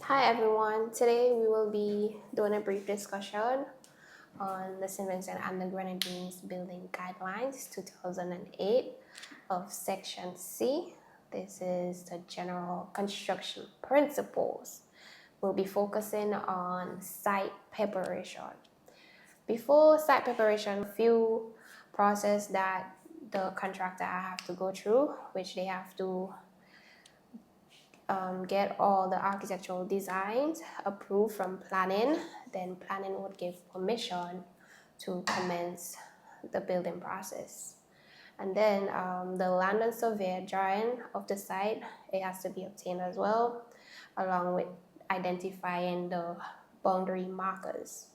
Hi everyone, today we will be doing a brief discussion on the Saint Vincent and the Grenadines Building Guidelines 2008 of Section C. This is the general construction principles. We'll be focusing on site preparation. Before site preparation, a few process that the contractor have to go through, which they have to get all the architectural designs approved from planning. Then planning would give permission to commence the building process. And then the land and survey drawing of the site, it has to be obtained as well, along with identifying the boundary markers.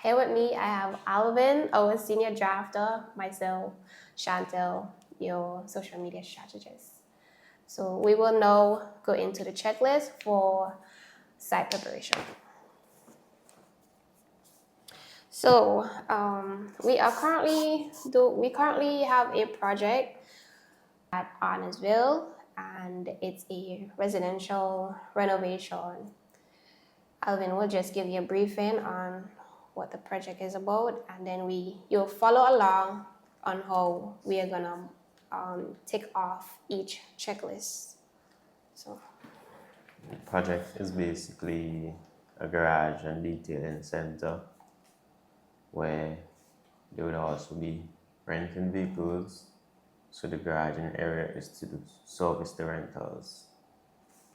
Here with me, I have Alvin, our senior drafter, myself, Chantel, your social media strategist. So we will now go into the checklist for site preparation. So we currently have a project at Arnesville, and it's a residential renovation. Alvin will just give you a briefing on what the project is about, and then you'll follow along on how we are gonna tick off each checklist. So the project is basically a garage and detailing center where they would also be renting vehicles. So the garaging area is to service the rentals.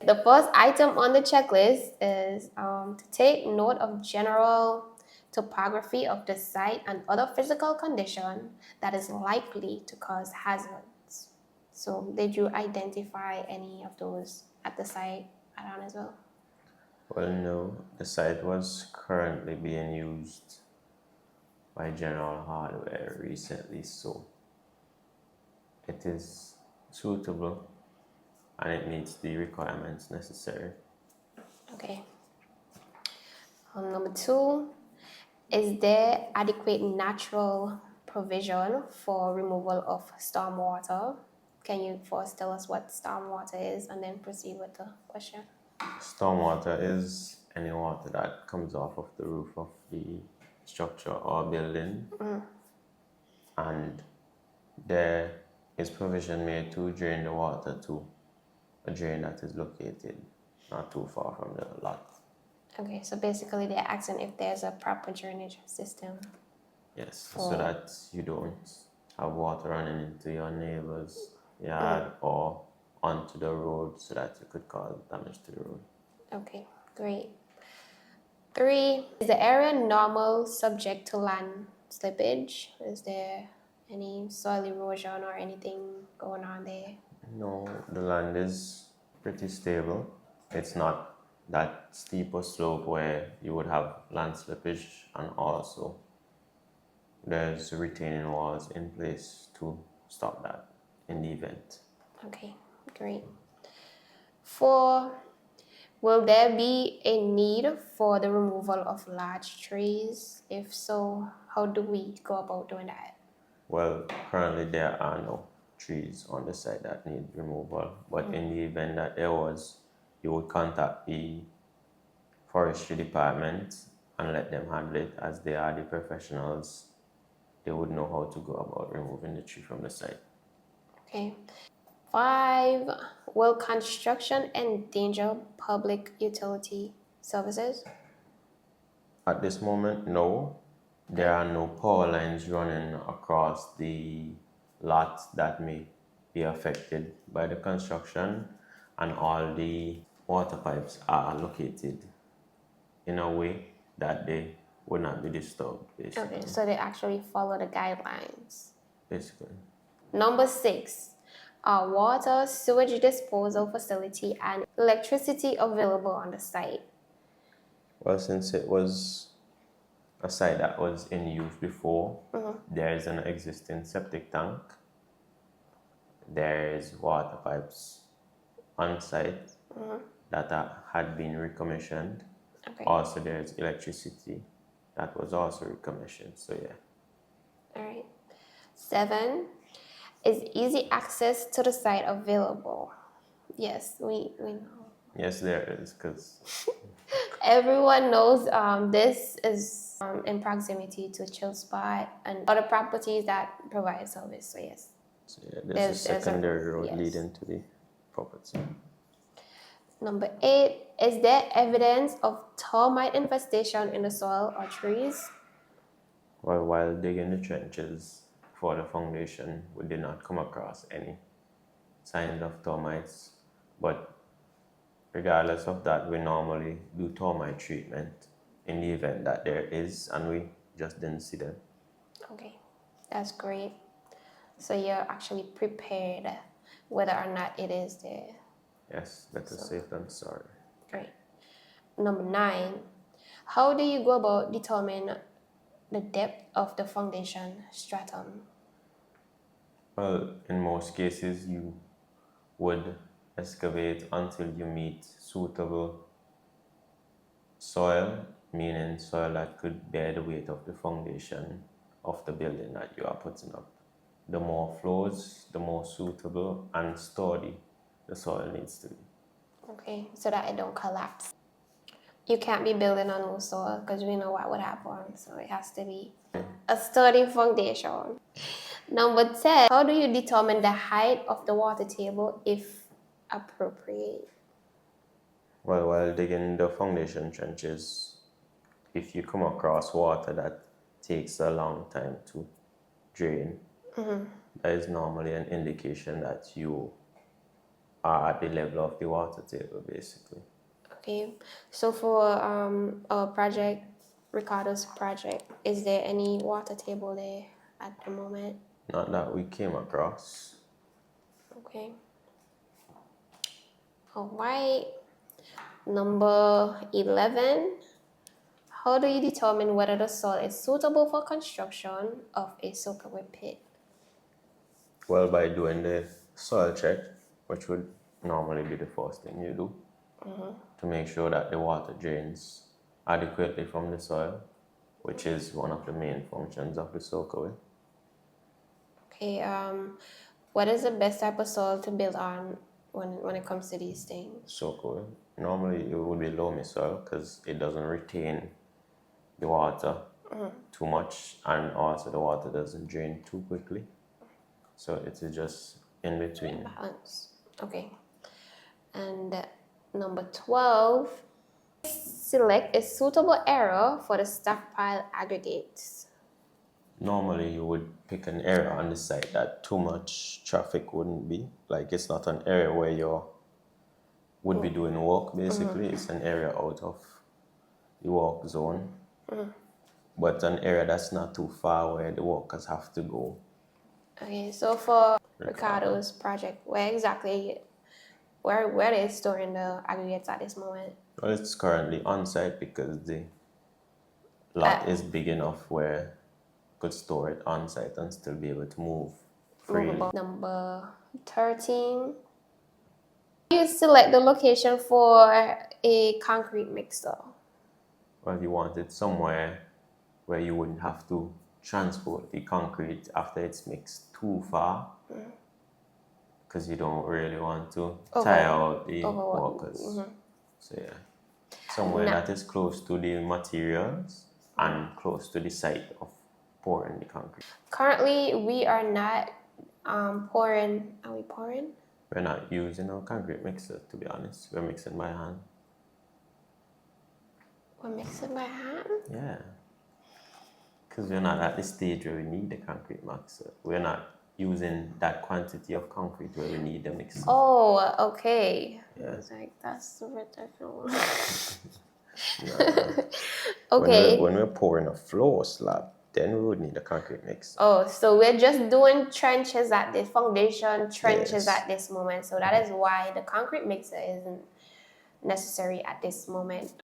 The first item on the checklist is to take note of general topography of the site and other physical condition that is likely to cause hazards. So did you identify any of those at the site at Arnesville? Well, no, the site was currently being used by General Hardware recently, so it is suitable and it meets the requirements necessary. Okay. Number 2, is there adequate natural provision for removal of stormwater? Can you first tell us what stormwater is and then proceed with the question? Stormwater is any water that comes off of the roof of the structure or building, and there is provision made to drain the water to a drain that is located not too far from the lot. Okay, so basically they're asking if there's a proper drainage system. Yes, so that you don't have water running into your neighbor's yard or onto the road, so that it could cause damage to the road. Okay, great. 3, is the area normal subject to land slippage? Is there any soil erosion or anything going on there? No, the land is pretty stable. It's not that steep a slope where you would have land slippage, and also there's retaining walls in place to stop that in the event. Okay, great. 4, will there be a need for the removal of large trees? If so, how do we go about doing that? Well, currently there are no trees on the site that need removal, but in the event that there was, you would contact the forestry department and let them handle it, as they are the professionals. They would know how to go about removing the tree from the site. Okay. 5, will construction endanger public utility services? At this moment, no. There are no power lines running across the lot that may be affected by the construction, and all the water pipes are located in a way that they would not be disturbed, basically. Okay, so they actually follow the guidelines. Basically. Number 6, are water, sewage disposal facility, and electricity available on the site? Well, since it was a site that was in use before, there is an existing septic tank. There is water pipes on site that had been recommissioned. Okay. Also, there's electricity that was also recommissioned. So yeah. All right. 7, is easy access to the site available? Yes, we know Yes, there is, because Everyone knows this is in proximity to chill spot and other properties that provide service. So yes, there's a there's secondary road yes. leading to the property. Number 8, is there evidence of termite infestation in the soil or trees? Well, while digging the trenches for the foundation, we did not come across any signs of termites, but regardless of that, we normally do termite treatment in the event that there is, and we just didn't see them. Okay, that's great. So you're actually prepared whether or not it is there. Yes, better safe than sorry. Great. Number 9, how do you go about determining the depth of the foundation stratum? Well, in most cases, you would excavate until you meet suitable soil, meaning soil that could bear the weight of the foundation of the building that you are putting up. The more floors, the more suitable and sturdy the soil needs to be. Okay, so that it don't collapse. You can't be building on loose soil because we know what would happen. So it has to be a sturdy foundation. Number 10, how do you determine the height of the water table if appropriate? Well, while digging the foundation trenches, if you come across water that takes a long time to drain, that is normally an indication that you are at the level of the water table, basically. Okay, so for our project, Ricardo's project, is there any water table there at the moment? Not that we came across. Okay. All right. Number 11, how do you determine whether the soil is suitable for construction of a soakaway pit? Well, by doing the soil check, which would normally be the first thing you do, to make sure that the water drains adequately from the soil, which is one of the main functions of the soakaway. Okay, what is the best type of soil to build on when it comes to these things? Soakaway. Normally, it would be loamy soil because it doesn't retain the water too much, and also the water doesn't drain too quickly. So it is just in between. Balance. Okay. And number 12, select a suitable area for the stockpile aggregates. Normally, you would pick an area on the site that too much traffic wouldn't be. Like, it's not an area where you would be doing work, basically. It's an area out of the work zone. But an area that's not too far where the workers have to go. Okay, so for Ricardo's project, where they storing the aggregates at this moment? Well, it's currently on site because the lot is big enough where could store it on site and still be able to move freely. Movable. Number 13, you select the location for a concrete mixer. Well, you want it somewhere where you wouldn't have to transport the concrete after it's mixed too far, because you don't really want to tire out the workers. So yeah, somewhere that is close to the materials and close to the site of pouring the concrete. Currently, we are not pouring. Are we pouring? We're not using a concrete mixer, to be honest. We're mixing by hand. We're mixing by hand? Yeah. Because we're not at the stage where we need the concrete mixer. We're not using that quantity of concrete where we need the mixer. Oh, okay. Yeah. I was like, that's ridiculous. Okay. When we're pouring a floor slab, then we would need a concrete mixer. Oh, so we're just doing trenches at this foundation, trenches at this moment. So that is why the concrete mixer isn't necessary at this moment.